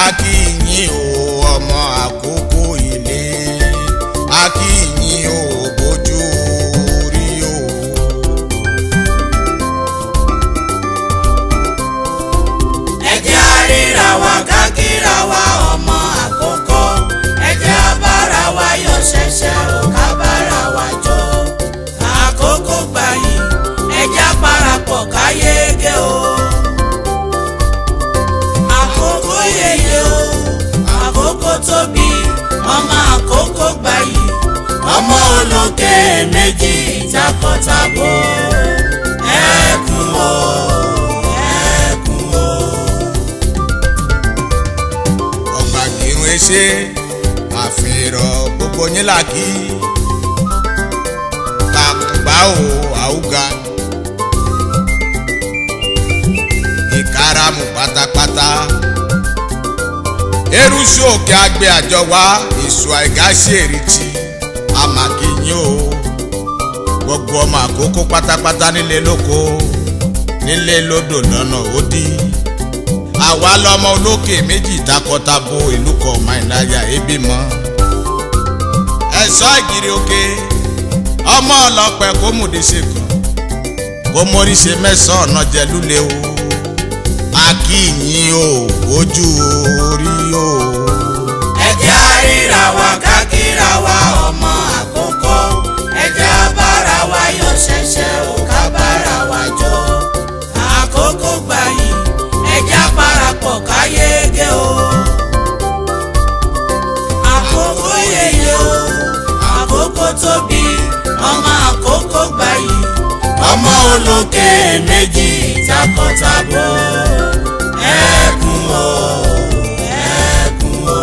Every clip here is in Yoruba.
akíyìn o ọmọ àkókò ilé akíyìn o bójú rí o. ẹ jẹ́ á ríra wa ká kíra wa ọmọ àkókò ẹ jẹ́ á bára wa yọ̀ ṣẹ̀ṣẹ̀ o ká bára wa jó àkókò gbayì ẹ jẹ́ á parapọ̀ ká yege o. àkókò yeye o àkókò tóbi ọmọ àkókò gbayì ọmọ olókè méjì takọtabo ẹkún o ẹkún o. ọ̀gbàgìrún ẹṣẹ́ àfihàn gbogbo yín làkì kàkùngbà o àwùgà ìkáràmù pátápátá eruṣu òkè àgbẹ̀ àjọ wa èso àìgáṣe èrìtì àmàkìyìn o gbogbo ọmọ àkókò pátápátá nílé lóko nílé lódò lọ́nà òdì àwa lọmọ olókè méjì takọtabo ìlú kan ọmọ ìnáyà ebi mọ ẹ̀ṣọ́ ìgìrì òkè ọmọ ọlọ́pẹ kó múdìṣe kan kó móríṣe mẹ́sàn-án ọ̀nà jẹ lúlẹ̀ o akíyìn o ojú orí o. ẹ jẹ́ á ríra wa ká kíra wa ọmọ àkókò ẹ jẹ́ á bára wa yọ̀ ṣẹ̀ṣẹ̀ o ká bára wa jó àkókò gbayì ẹ jẹ́ á parapọ̀ ká yege o. àkókò yeye o àkókò tóbi ọmọ àkókò gbayì ọmọ olókè méjì takọtabo ẹkún o ẹkún o.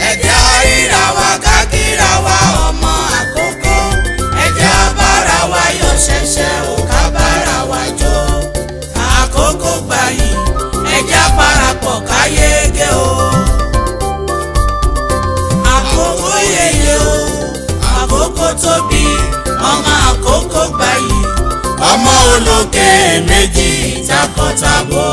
ẹ jẹ́ á ríra wa ká kíra wa ọmọ àkókò ẹ jẹ́ á bára wa yọ̀ ṣẹ̀ṣẹ̀ o ká bára wa jó àkókò gbayì ẹ jẹ́ á parapọ̀ ká yege o. àkókò yeye o àkókò tóbi ọmọ àkókò gbayì ọmọ olókè méjì takọtabo.